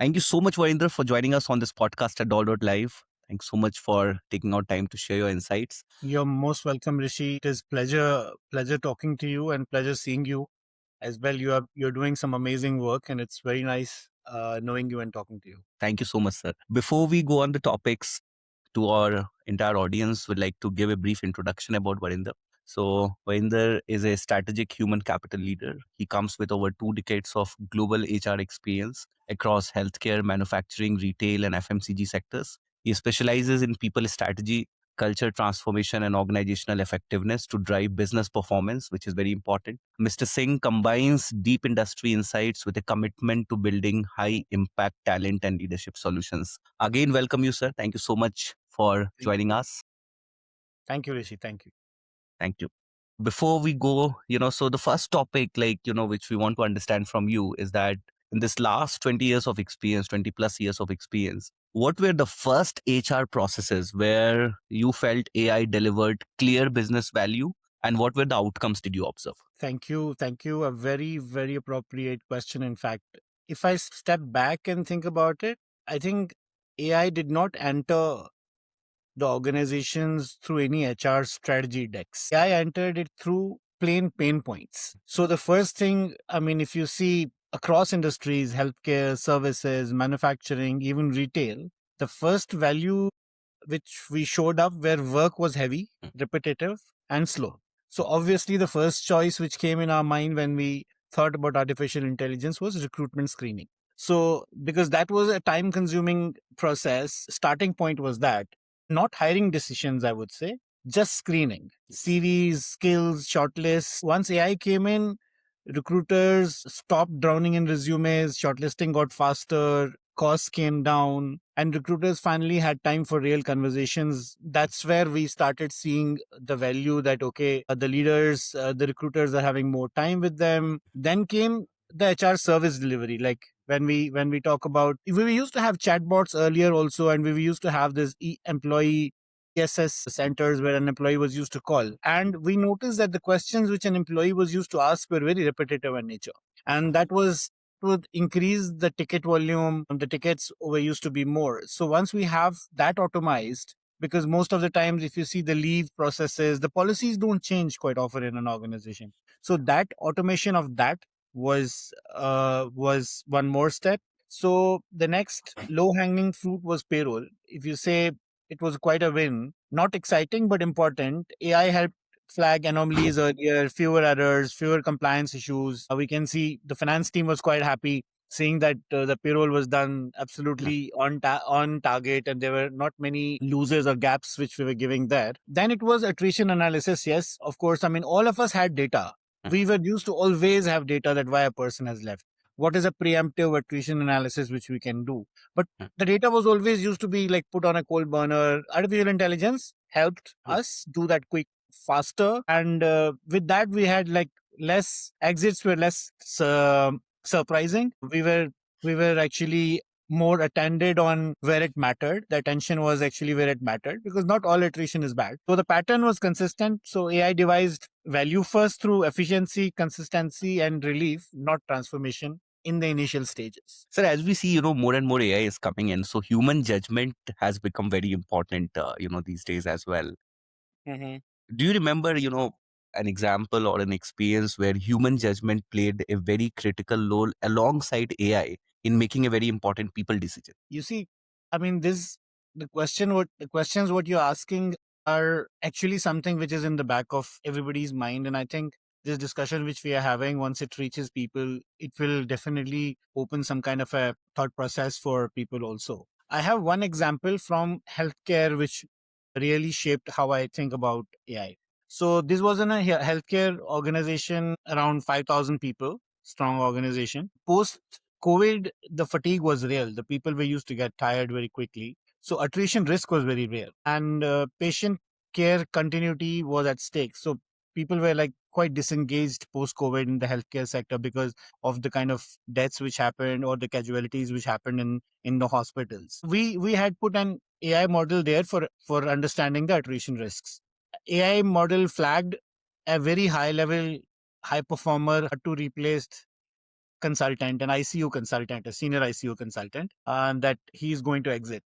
Thank you so much, Varinder, for joining us on this podcast at Dawdle.live. Thanks so much for taking out time to share your insights. You're most welcome, Rishi. It is pleasure talking to you and pleasure seeing you as well. You're doing some amazing work, and it's very nice knowing you and talking to you. Thank you so much, sir. Before we go on the topics, to our entire audience, would like to give a brief introduction about Varinder. So, Varinder is a strategic human capital leader. He comes with over 2 decades of global HR experience across healthcare, manufacturing, retail, and FMCG sectors. He specializes in people strategy, culture transformation, and organizational effectiveness to drive business performance, which is very important. Mr. Singh combines deep industry insights with a commitment to building high impact talent and leadership solutions. Again, welcome you, sir. Thank you so much for joining us. Thank you, Rishi. Thank you. Thank you. Before we go, so the first topic, which we want to understand from you is that in this last 20 years of experience, 20 plus years of experience, what were the first HR processes where you felt AI delivered clear business value, and what were the outcomes did you observe? Thank you. Thank you. A very, very appropriate question. In fact, if I step back and think about it, I think AI did not enter the organizations through any HR strategy decks. I entered it through plain pain points. So the first thing, I mean, if you see across industries, healthcare, services, manufacturing, even retail, the first value which we showed up where work was heavy, repetitive, and slow. So obviously the first choice which came in our mind when we thought about artificial intelligence was recruitment screening. So because that was a time consuming process, starting point was that not hiring decisions, I would say, just screening CVs, skills, shortlists. Once AI came in, recruiters stopped drowning in resumes, shortlisting got faster, costs came down, and recruiters finally had time for real conversations. That's where we started seeing the value that, okay, the leaders, the recruiters are having more time with them. Then came the HR service delivery. Like when we talk about, we used to have chatbots earlier also, and we used to have this employee ESS centers where an employee was used to call. And we noticed that the questions which an employee was used to ask were very repetitive in nature. And that was would increase the ticket volume. The tickets were used to be more. So once we have that automized, because most of the times, if you see the leave processes, the policies don't change quite often in an organization. So that automation of that was one more step. So the next low hanging fruit was payroll. If you say it was quite a win, not exciting but important. AI helped flag anomalies earlier, fewer errors, fewer compliance issues. We can see the finance team was quite happy seeing that the payroll was done absolutely on target, and there were not many losers or gaps which we were giving there. Then it was attrition analysis. Yes, of course. I mean, all of us had data. We were used to always have data that why a person has left. What is a preemptive attrition analysis which we can do? But the data was always used to be like put on a cold burner. Artificial intelligence helped us do that quick, faster, and with that we had like less exits were less surprising. We were actually more attended on where it mattered. The attention was actually where it mattered, because not all attrition is bad. So the pattern was consistent. So AI devised value first through efficiency, consistency, and relief, not transformation in the initial stages. Sir, as we see, more and more AI is coming in. So human judgment has become very important, these days as well. Mm-hmm. Do you remember, an example or an experience where human judgment played a very critical role alongside AI in making a very important people decision? You see, I mean, the questions what you're asking are actually something which is in the back of everybody's mind. And I think this discussion which we are having, once it reaches people, it will definitely open some kind of a thought process for people also. I have one example from healthcare which really shaped how I think about AI. So this was in a healthcare organization, around 5,000 people, strong organization. Post COVID, the fatigue was real. The people were used to get tired very quickly. So attrition risk was very real, and patient care continuity was at stake. So people were like quite disengaged post COVID in the healthcare sector because of the kind of deaths which happened or the casualties which happened in the hospitals. We had put an AI model there for understanding the attrition risks. AI model flagged a very high level high performer to replace consultant, an ICU consultant, a senior ICU consultant, that he's going to exit.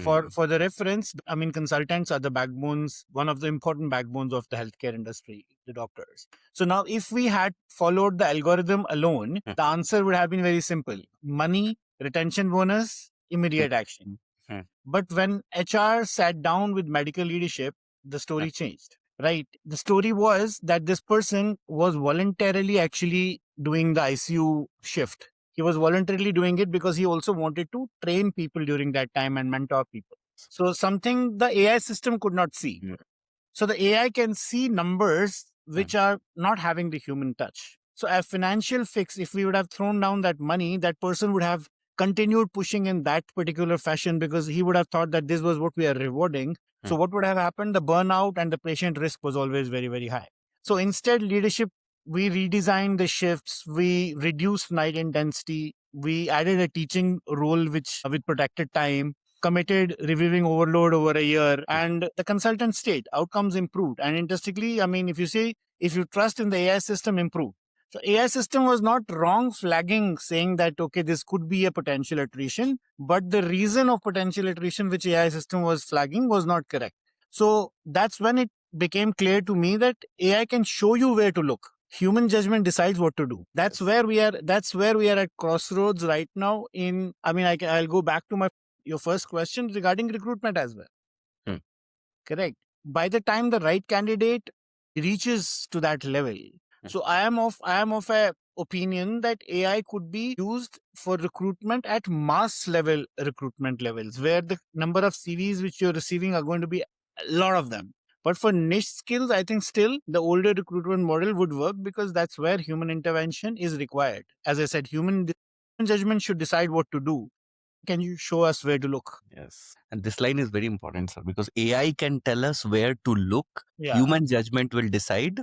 For the reference, I mean, consultants are the backbones, one of the important backbones of the healthcare industry, the doctors. So now, if we had followed the algorithm alone, the answer would have been very simple: money, retention bonus, immediate action. But when HR sat down with medical leadership, the story changed, right? The story was that this person was voluntarily actually doing the ICU shift. He was voluntarily doing it because he also wanted to train people during that time and mentor people. So something the AI system could not see. So the AI can see numbers which are not having the human touch. So a financial fix, if we would have thrown down that money, that person would have continued pushing in that particular fashion because he would have thought that this was what we are rewarding. So what would have happened? The burnout and the patient risk was always very, very high. So instead, leadership, we redesigned the shifts, we reduced night intensity, we added a teaching role which with protected time, committed reviewing overload over a year, and the consultant stayed. Outcomes improved. And interestingly, I mean, if you trust in the AI system, improve. So AI system was not wrong flagging, saying that, okay, this could be a potential attrition, but the reason of potential attrition which AI system was flagging was not correct. So that's when it became clear to me that AI can show you where to look. Human judgment decides what to do. That's where we are. That's where we are at crossroads right now. I'll go back to your first question regarding recruitment as well. Correct. By the time the right candidate reaches to that level, so I am of a opinion that AI could be used for recruitment at mass level recruitment levels, where the number of CVs which you're receiving are going to be a lot of them. But for niche skills, I think still the older recruitment model would work because that's where human intervention is required. As I said, human judgment should decide what to do. Can you show us where to look? Yes. And this line is very important, sir, because AI can tell us where to look. Yeah. Human judgment will decide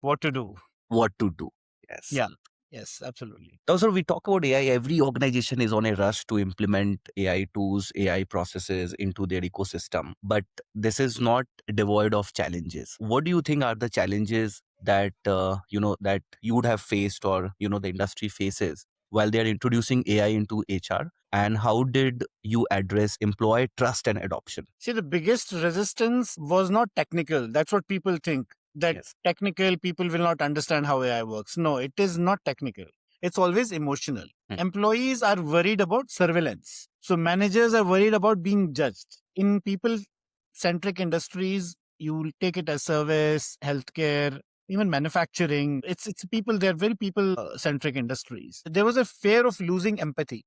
What to do. what to do. Yes. Yeah. Yes, absolutely. Now, sir, we talk about AI. Every organization is on a rush to implement AI tools, AI processes into their ecosystem. But this is not devoid of challenges. What do you think are the challenges that that you would have faced, or the industry faces while they are introducing AI into HR? And how did you address employee trust and adoption? See, the biggest resistance was not technical. That's what people think. That Yes. technical people will not understand how AI works. No, it is not technical. It's always emotional. Employees are worried about surveillance. So managers are worried about being judged. In people centric industries, you will take it as service, healthcare, even manufacturing. They're very people centric industries. There was a fear of losing empathy.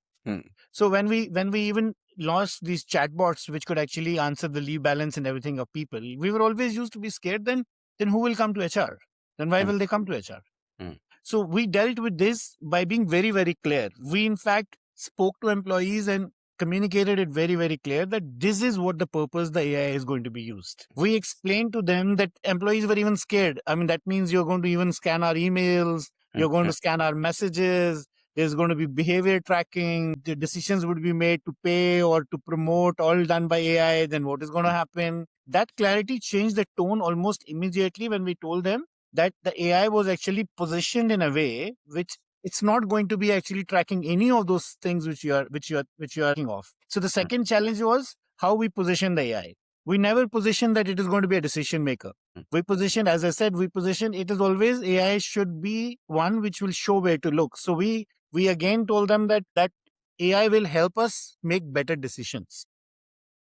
So when we even launched these chatbots which could actually answer the leave balance and everything of people, we were always used to be scared. Then who will come to HR? Then why will they come to HR? So we dealt with this by being very, very clear. We in fact spoke to employees and communicated it very, very clear that this is what the purpose the AI is going to be used. We explained to them that employees were even scared. I mean, that means you're going to even scan our emails, you're going to scan our messages. There's going to be behavior tracking. The decisions would be made to pay or to promote, all done by AI. Then what is going to happen? That clarity changed the tone almost immediately when we told them that the AI was actually positioned in a way which it's not going to be actually tracking any of those things which you are thinking of. So the second challenge was how we position the AI. We never position that it is going to be a decision maker. We position, as I said, it is always AI should be one which will show where to look. So we again told them that AI will help us make better decisions.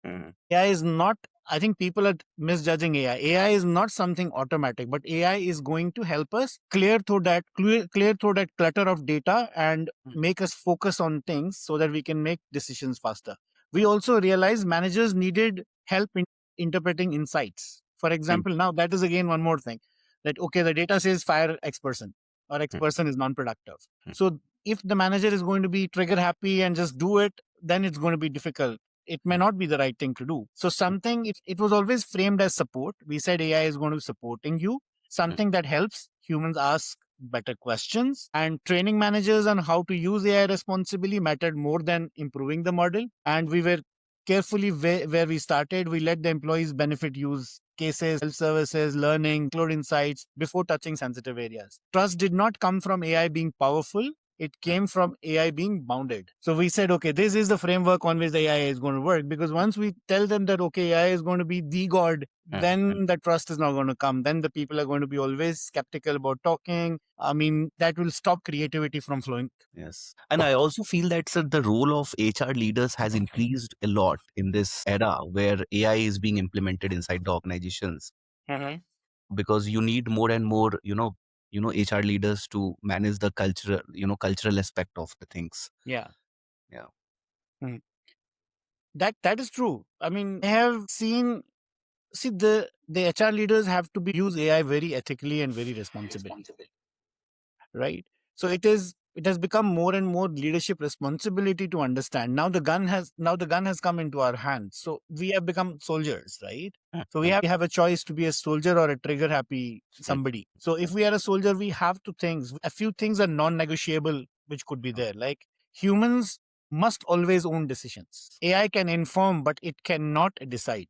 AI is not, I think people are misjudging AI. AI is not something automatic, but AI is going to help us clear through that clutter of data and make us focus on things so that we can make decisions faster. We also realized managers needed help in interpreting insights. For example, now that is again one more thing that, okay, the data says fire X person or X person is non-productive. So if the manager is going to be trigger happy and just do it, then it's going to be difficult. It may not be the right thing to do. So it was always framed as support. We said AI is going to be supporting you, something that helps humans ask better questions, and training managers on how to use AI responsibly mattered more than improving the model. And we were carefully where we started. We let the employees benefit use cases, self-services, learning, include insights before touching sensitive areas. Trust did not come from AI being powerful. It came from AI being bounded. So we said, okay, this is the framework on which the AI is going to work. Because once we tell them that, okay, AI is going to be the God, then the trust is not going to come. Then the people are going to be always skeptical about talking. I mean, that will stop creativity from flowing. Yes. And I also feel that, sir, the role of HR leaders has increased a lot in this era where AI is being implemented inside the organizations, because you need more and more, HR leaders to manage the cultural aspect of the things. Yeah. Yeah. Mm. That is true. I mean, I have seen, see, the HR leaders have to be use AI very ethically and very responsibly, right? So it has become more and more leadership responsibility to understand. Now the gun has come into our hands. So we have become soldiers, right? So we have a choice to be a soldier or a trigger happy somebody. So if we are a soldier, we have to things. A few things are non-negotiable, which could be there. Like humans must always own decisions. AI can inform, but it cannot decide.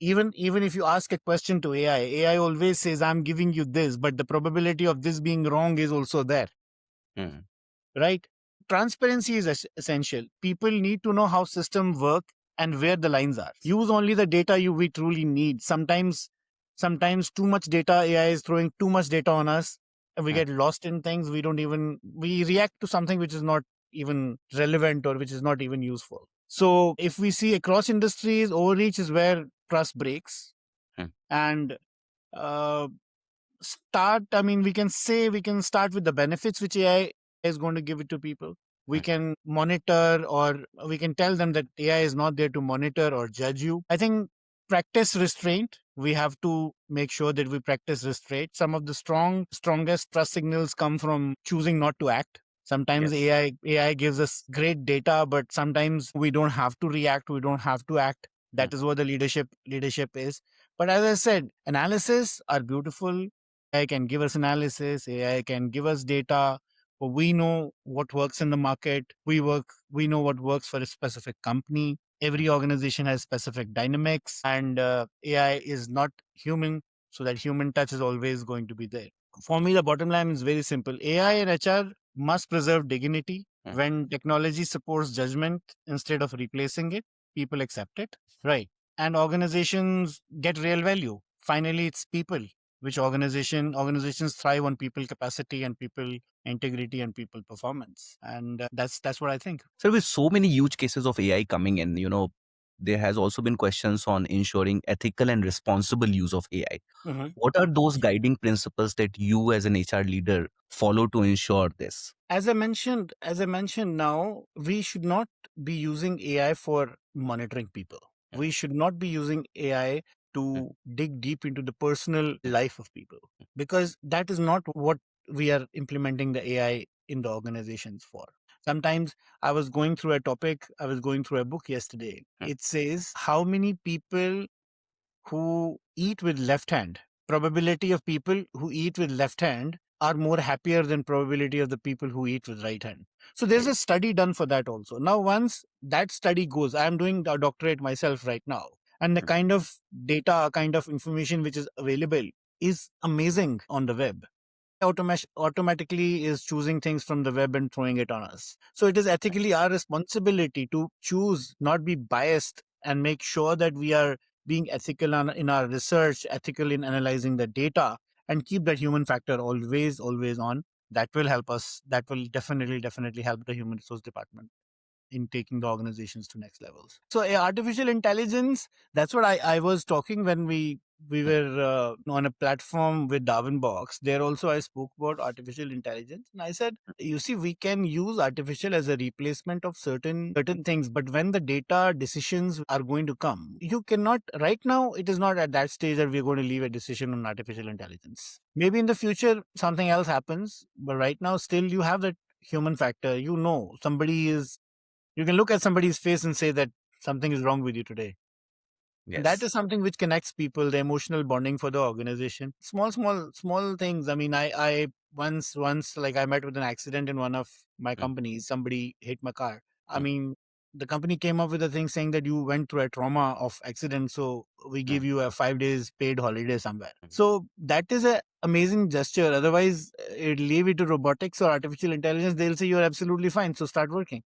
Even if you ask a question to AI always says, I'm giving you this, but the probability of this being wrong is also there, right? Transparency is essential. People need to know how systems work and where the lines are. Use only the data we truly need. Sometimes too much data, AI is throwing too much data on us, and we get lost in things. We react to something which is not even relevant or which is not even useful. So if we see across industries, overreach is where trust breaks. And uh, we can say we can start with the benefits which AI is going to give it to people. We can monitor, or we can tell them that AI is not there to monitor or judge you. I think practice restraint. We have to make sure that we practice restraint. Some of the strongest trust signals come from choosing not to act. Sometimes AI gives us great data, but sometimes we don't have to react. We don't have to act. That is what the leadership is. But as I said, analysis are beautiful. AI can give us analysis. AI can give us data. But we know what works in the market. We know what works for a specific company. Every organization has specific dynamics, and AI is not human, so that human touch is always going to be there. For me, the bottom line is very simple. AI and HR must preserve dignity. When technology supports judgment instead of replacing it, people accept it, right? And organizations get real value. Finally, it's people. Which organizations thrive on people capacity and people integrity and people performance, and that's what I think. So with so many huge cases of AI coming in, there has also been questions on ensuring ethical and responsible use of AI. What are those guiding principles that you as an HR leader follow to ensure this? As I mentioned now, we should not be using AI for monitoring people. We should not be using AI to dig deep into the personal life of people, because that is not what we are implementing the AI in the organizations for. Sometimes I was going through a book yesterday. It says how many people who eat with left hand, probability of people who eat with left hand are more happier than probability of the people who eat with right hand. So there's a study done for that also. Now once that study goes, I'm doing a doctorate myself right now, and the kind of data, kind of information which is available is amazing on the web. Automatically is choosing things from the web and throwing it on us. So it is ethically our responsibility to choose, not be biased, and make sure that we are being ethical in our research, ethical in analyzing the data, and keep that human factor always on. That will help us. That will definitely help the human resource department in taking the organizations to next levels. So artificial intelligence, that's what I was talking when we were on a platform with Darwin Box. There also I spoke about artificial intelligence, and I said, you see, we can use artificial as a replacement of certain things, but when the data decisions are going to come, you cannot. Right now, it is not at that stage that we're going to leave a decision on artificial intelligence. Maybe in the future something else happens, but right now still you have that human factor. You can look at somebody's face and say that something is wrong with you today. And that Yes. is something which connects people, the emotional bonding for the organization. Small things. I mean, I once like I met with an accident in one of my companies. Somebody hit my car. I mean, the company came up with a thing saying that you went through a trauma of accident, so we give you a 5 days paid holiday somewhere. So that is a amazing gesture. Otherwise, leave it to robotics or artificial intelligence, they'll say you're absolutely fine, so start working.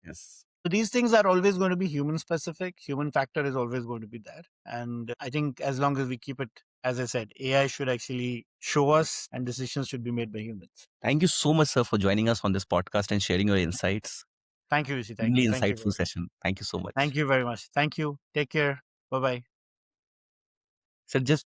Yes. So these things are always going to be human specific. Human factor is always going to be there. And I think as long as we keep it, as I said, AI should actually show us and decisions should be made by humans. Thank you so much, sir, for joining us on this podcast and sharing your insights. Thank you, Rishi. Thank you. Really Thank you insightful very much. session. Thank you so much. Thank you very much. Thank you. Take care. Bye bye. Sir, just